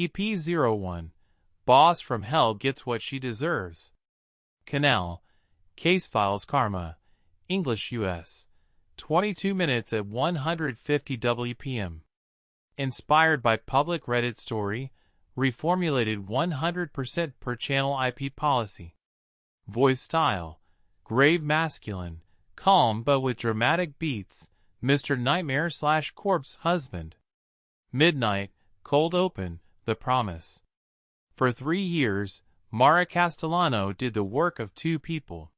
EP01, Boss from Hell Gets What She Deserves. Canal, Case Files Karma, English US, 22 minutes at 150 WPM. Inspired by public Reddit story, reformulated 100% per channel IP policy. Voice style, grave masculine, calm but with dramatic beats, Mr. Nightmare/Corpse Husband. Midnight, cold open, The Promise. For 3 years, Mara Castellano did the work of 2 people.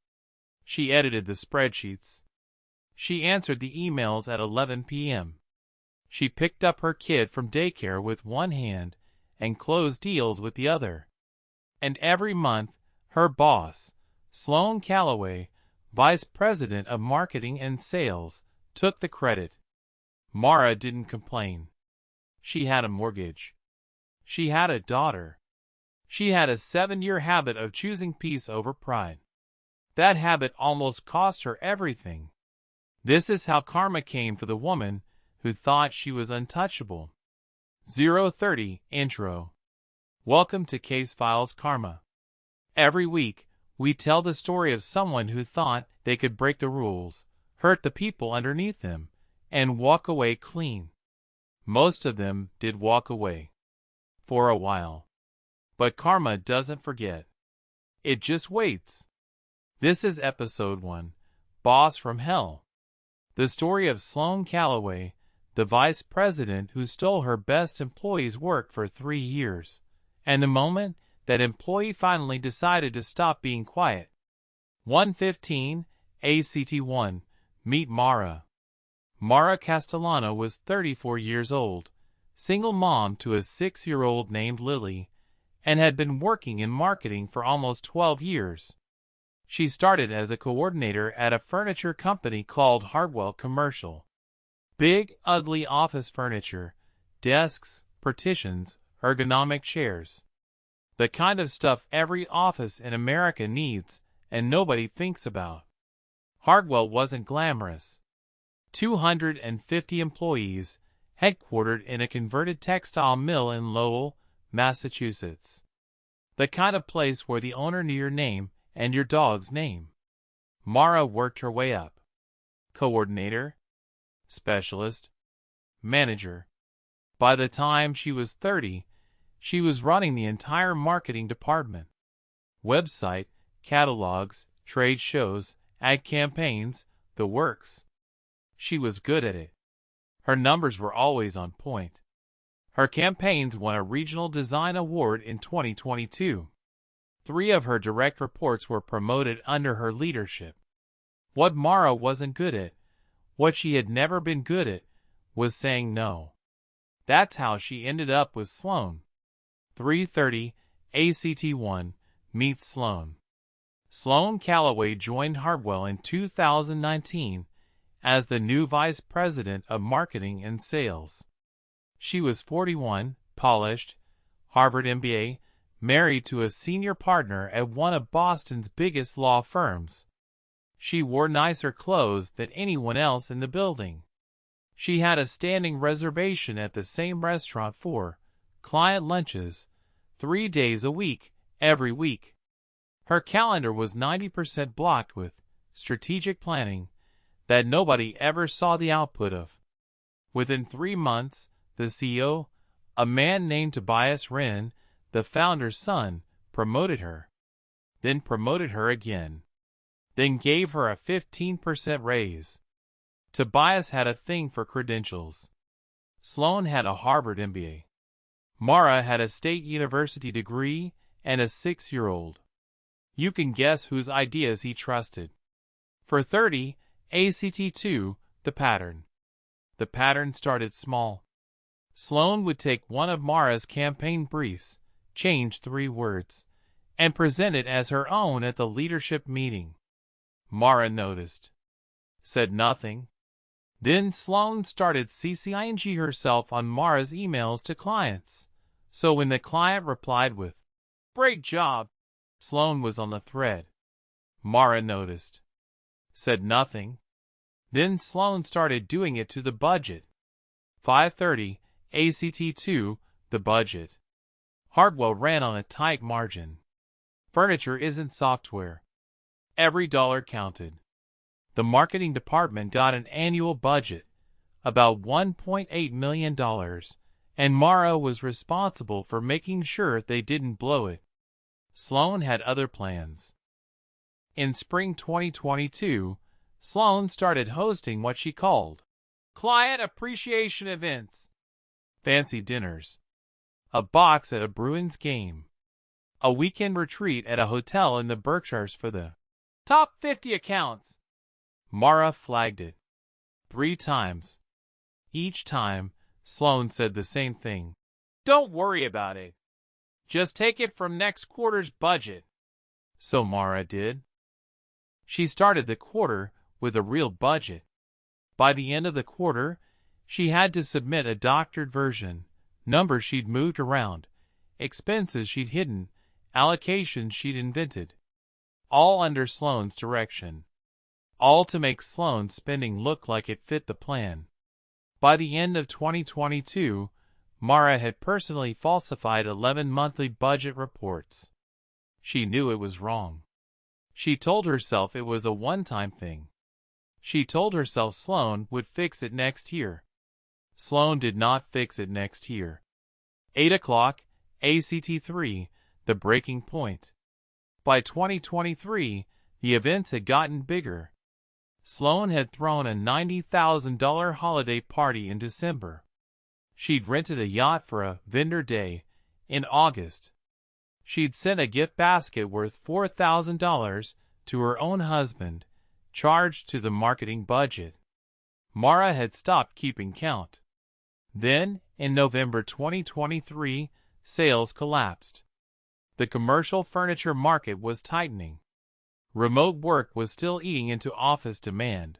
She edited the spreadsheets. She answered the emails at 11 p.m. She picked up her kid from daycare with one hand and closed deals with the other. And every month, her boss, Sloan Calloway, Vice President of Marketing and Sales, took the credit. Mara didn't complain. She had a mortgage. She had a daughter. She had a 7-year habit of choosing peace over pride. That habit almost cost her everything. This is how karma came for the woman who thought she was untouchable. 030 Intro. Welcome to Case Files Karma. Every week, we tell the story of someone who thought they could break the rules, hurt the people underneath them, and walk away clean. Most of them did walk away. For a while. But karma doesn't forget. It just waits. This is episode 1, Boss from Hell. The story of Sloan Calloway, the vice president who stole her best employee's work for 3 years, and the moment that employee finally decided to stop being quiet. 115 ACT1, meet Mara. Mara Castellano was 34 years old, single mom to a 6-year-old named Lily, and had been working in marketing for almost 12 years. She started as a coordinator at a furniture company called Hardwell Commercial. Big, ugly office furniture, desks, partitions, ergonomic chairs. The kind of stuff every office in America needs and nobody thinks about. Hardwell wasn't glamorous. 250 employees, headquartered in a converted textile mill in Lowell, Massachusetts. The kind of place where the owner knew your name and your dog's name. Mara worked her way up. Coordinator, specialist, manager. By the time she was 30, she was running the entire marketing department. Website, catalogs, trade shows, ad campaigns, the works. She was good at it. Her numbers were always on point. Her campaigns won a Regional Design Award in 2022. 3 of her direct reports were promoted under her leadership. What Mara wasn't good at, what she had never been good at, was saying no. That's how she ended up with Sloan. 330 ACT1, meet Sloan. Sloan Calloway joined Hardwell in 2019 as the new Vice President of Marketing and Sales. She was 41, polished, Harvard MBA, married to a senior partner at one of Boston's biggest law firms. She wore nicer clothes than anyone else in the building. She had a standing reservation at the same restaurant for client lunches, 3 days a week, every week. Her calendar was 90% blocked with strategic planning that nobody ever saw the output of. Within 3 months, the CEO, a man named Tobias Wren, the founder's son, promoted her. Then promoted her again. Then gave her a 15% raise. Tobias had a thing for credentials. Sloan had a Harvard MBA. Mara had a State University degree and a 6-year-old. You can guess whose ideas he trusted. For 30, ACT2, the pattern. The pattern started small. Sloan would take one of Mara's campaign briefs, change 3 words, and present it as her own at the leadership meeting. Mara noticed. Said nothing. Then Sloan started CCing herself on Mara's emails to clients. So when the client replied with, "Great job," Sloan was on the thread. Mara noticed. Said nothing. Then Sloan started doing it to the budget. 530 ACT2, the budget. Hardwell ran on a tight margin. Furniture isn't software. Every dollar counted. The marketing department got an annual budget, about $1.8 million, and Mara was responsible for making sure they didn't blow it. Sloan had other plans. In spring 2022, Sloan started hosting what she called client appreciation events. Fancy dinners. A box at a Bruins game. A weekend retreat at a hotel in the Berkshires for the top 50 accounts. Mara flagged it 3 times. Each time, Sloan said the same thing. Don't worry about it. Just take it from next quarter's budget. So Mara did. She started the quarter with a real budget. By the end of the quarter, she had to submit a doctored version, numbers she'd moved around, expenses she'd hidden, allocations she'd invented. All under Sloan's direction. All to make Sloan's spending look like it fit the plan. By the end of 2022, Mara had personally falsified 11 monthly budget reports. She knew it was wrong. She told herself it was a one-time thing. She told herself Sloan would fix it next year. Sloan did not fix it next year. 8 o'clock, ACT3, the breaking point. By 2023, the events had gotten bigger. Sloan had thrown a $90,000 holiday party in December. She'd rented a yacht for a vendor day in August. She'd sent a gift basket worth $4,000 to her own husband, charged to the marketing budget. Mara had stopped keeping count. Then, in November 2023, sales collapsed. The commercial furniture market was tightening. Remote work was still eating into office demand.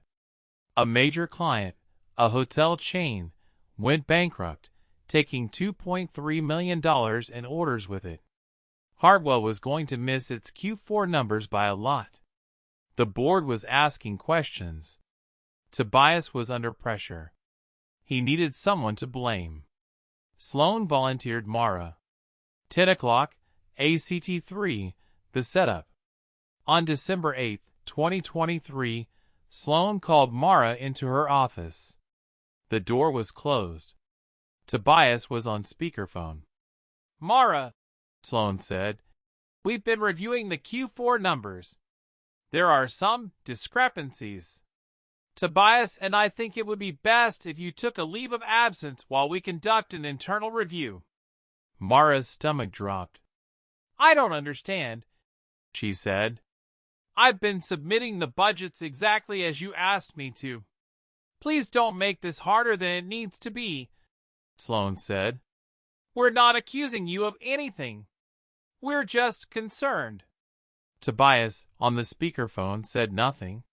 A major client, a hotel chain, went bankrupt, taking $2.3 million in orders with it. Hardwell was going to miss its Q4 numbers by a lot. The board was asking questions. Tobias was under pressure. He needed someone to blame. Sloan volunteered Mara. 10 o'clock, ACT3, the setup. On December 8, 2023, Sloan called Mara into her office. The door was closed. Tobias was on speakerphone. Mara, Sloan said, we've been reviewing the Q4 numbers. There are some discrepancies. Tobias and I think it would be best if you took a leave of absence while we conduct an internal review. Mara's stomach dropped. I don't understand, she said. I've been submitting the budgets exactly as you asked me to. Please don't make this harder than it needs to be, Sloan said. We're not accusing you of anything. We're just concerned. Tobias, on the speakerphone, said nothing.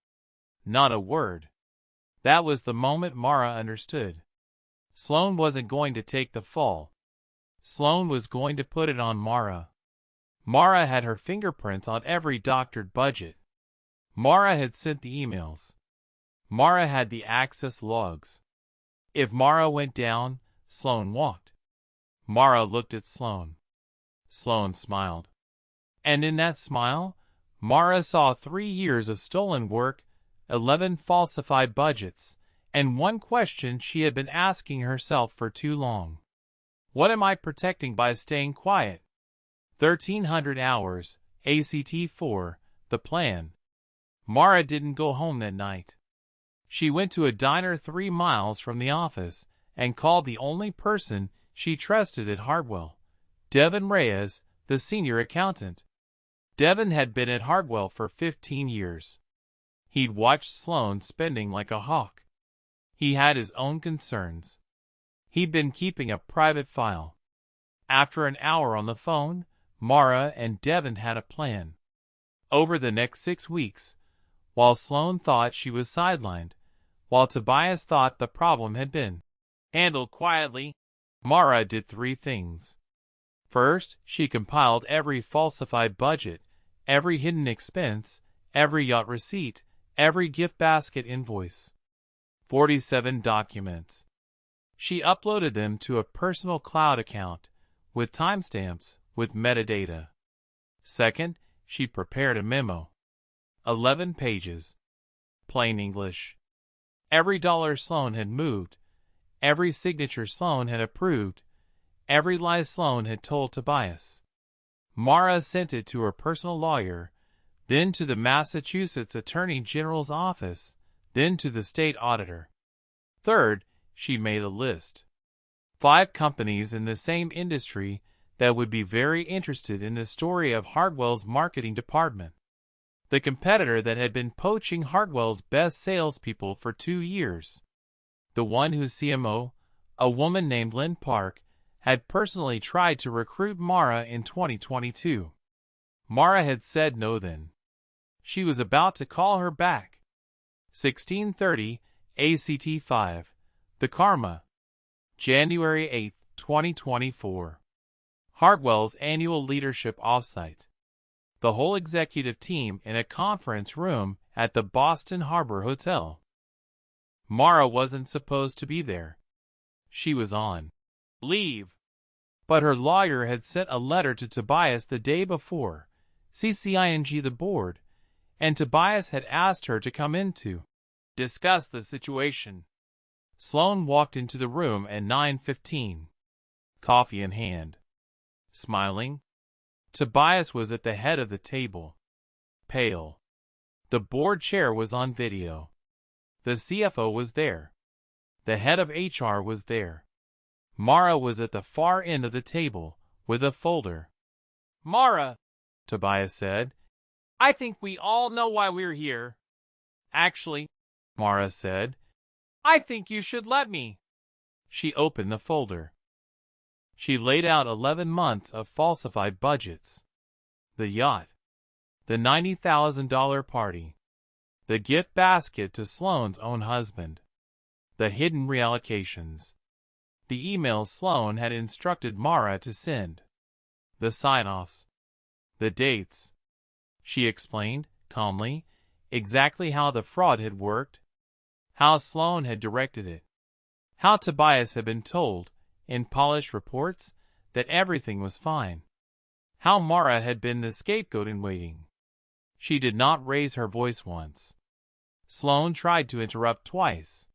Not a word. That was the moment Mara understood. Sloan wasn't going to take the fall. Sloan was going to put it on Mara. Mara had her fingerprints on every doctored budget. Mara had sent the emails. Mara had the access logs. If Mara went down, Sloan walked. Mara looked at Sloan. Sloan smiled. And in that smile, Mara saw 3 years of stolen work, 11 falsified budgets, and one question she had been asking herself for too long. What am I protecting by staying quiet? 1,300 hours, ACT4, the plan. Mara didn't go home that night. She went to a diner 3 miles from the office and called the only person she trusted at Hardwell, Devin Reyes, the senior accountant. Devin had been at Hardwell for 15 years. He'd watched Sloan spending like a hawk. He had his own concerns. He'd been keeping a private file. After an hour on the phone, Mara and Devin had a plan. Over the next 6 weeks, while Sloan thought she was sidelined, while Tobias thought the problem had been handled quietly, Mara did 3 things. First, she compiled every falsified budget, every hidden expense, every yacht receipt, every gift basket invoice. 47 documents. She uploaded them to a personal cloud account, with timestamps, with metadata. Second, she'd prepared a memo. 11 pages. Plain English. Every dollar Sloan had moved, every signature Sloan had approved, every lie Sloan had told Tobias. Mara sent it to her personal lawyer, then to the Massachusetts Attorney General's office, then to the state auditor. Third, she made a list. 5 companies in the same industry that would be very interested in the story of Hartwell's marketing department. The competitor that had been poaching Hartwell's best salespeople for 2 years. The one whose CMO, a woman named Lynn Park, had personally tried to recruit Mara in 2022. Mara had said no then. She was about to call her back. 1630 ACT 5. The Karma. January 8, 2024. Hartwell's annual leadership offsite. The whole executive team in a conference room at the Boston Harbor Hotel. Mara wasn't supposed to be there. She was on leave. But her lawyer had sent a letter to Tobias the day before, CCING the board, and Tobias had asked her to come in to discuss the situation. Sloan walked into the room at 9:15, coffee in hand. Smiling. Tobias was at the head of the table. Pale. The board chair was on video. The CFO was there. The head of HR was there. Mara was at the far end of the table, with a folder. "Mara," Tobias said, "I think we all know why we're here." "Actually," Mara said, "I think you should let me." She opened the folder. She laid out 11 months of falsified budgets. The yacht. The $90,000 party. The gift basket to Sloan's own husband. The hidden reallocations. The emails Sloan had instructed Mara to send. The sign-offs. The dates. She explained, calmly, exactly how the fraud had worked, how Sloan had directed it, how Tobias had been told, in polished reports, that everything was fine, how Mara had been the scapegoat in waiting. She did not raise her voice once. Sloan tried to interrupt twice.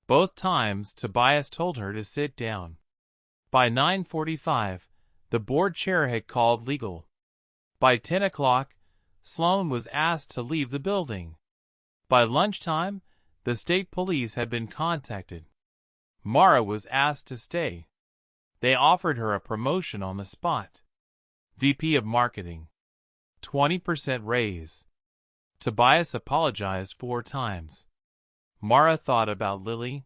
Both times Tobias told her to sit down. By 9:45, the board chair had called legal. By 10 o'clock, Sloan was asked to leave the building. By lunchtime, the state police had been contacted. Mara was asked to stay. They offered her a promotion on the spot. VP of Marketing. 20% raise. Tobias apologized 4 times. Mara thought about Lily,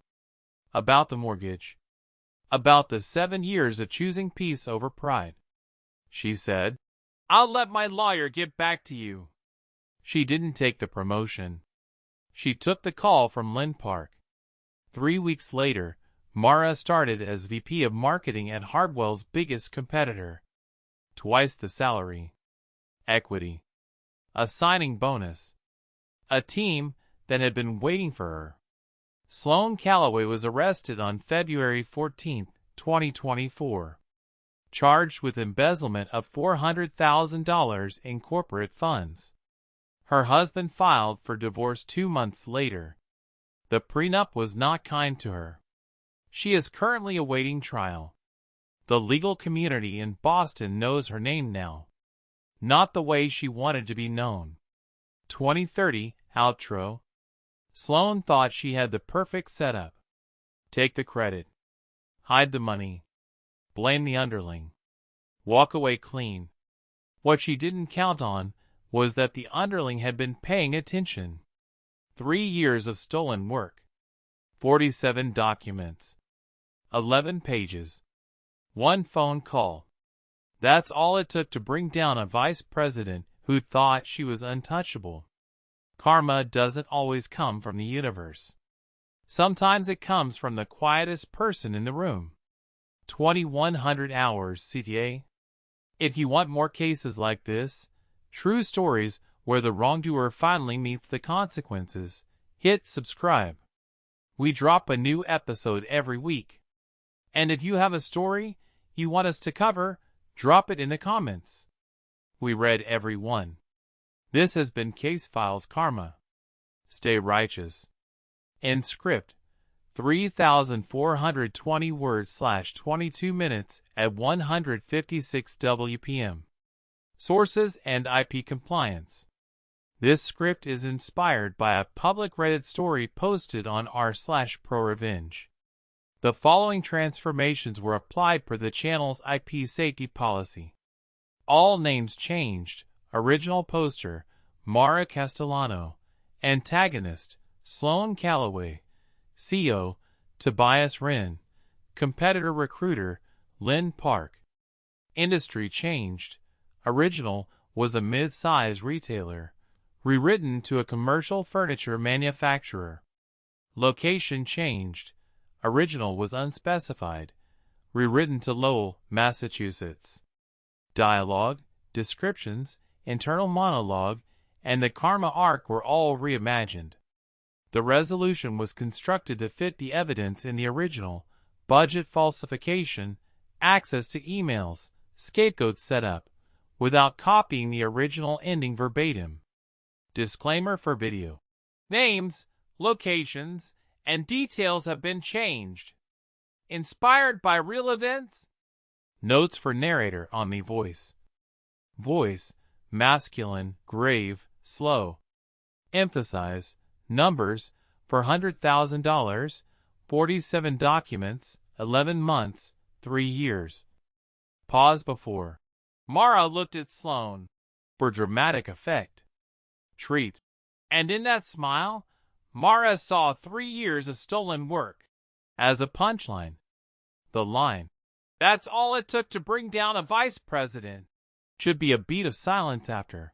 about the mortgage, about the 7 years of choosing peace over pride. She said, "I'll let my lawyer get back to you." She didn't take the promotion. She took the call from Lynn Park. 3 weeks later, Mara started as VP of Marketing at Hartwell's biggest competitor. Twice the salary. Equity. A signing bonus. A team that had been waiting for her. Sloan Calloway was arrested on February 14, 2024. Charged with embezzlement of $400,000 in corporate funds. Her husband filed for divorce 2 months later. The prenup was not kind to her. She is currently awaiting trial. The legal community in Boston knows her name now. Not the way she wanted to be known. 2030 outro. Sloan thought she had the perfect setup. Take the credit. Hide the money. Blame the underling. Walk away clean. What she didn't count on was that the underling had been paying attention. 3 years of stolen work. 47 documents. 11 pages. 1 phone call. That's all it took to bring down a vice president who thought she was untouchable. Karma doesn't always come from the universe. Sometimes it comes from the quietest person in the room. 2100 hours CTA. If you want more cases like this, true stories where the wrongdoer finally meets the consequences, hit subscribe. We drop a new episode every week. And if you have a story you want us to cover, drop it in the comments. We read every one. This has been Case Files Karma. Stay righteous. End script. 3,420 words / 22 minutes at 156 WPM. Sources and IP compliance. This script is inspired by a public Reddit story posted on r/ProRevenge. The following transformations were applied per the channel's IP safety policy. All names changed. Original poster, Mara Castellano. Antagonist, Sloan Calloway. CO, Tobias Wren. Competitor recruiter, Lynn Park. Industry changed. Original was a mid-size retailer. Rewritten to a commercial furniture manufacturer. Location changed. Original was unspecified. Rewritten to Lowell, Massachusetts. Dialogue, descriptions, internal monologue, and the Karma arc were all reimagined. The resolution was constructed to fit the evidence in the original, budget falsification, access to emails, scapegoat setup, without copying the original ending verbatim. Disclaimer for video. Names, locations, and details have been changed. Inspired by real events? Notes for narrator on the voice. Voice, masculine, grave, slow. Emphasize, numbers, for $100,000, 47 documents, 11 months, 3 years. Pause before. Mara looked at Sloan. For dramatic effect. Treat. And in that smile, Mara saw 3 years of stolen work. As a punchline. The line, "That's all it took to bring down a vice president," should be a beat of silence after.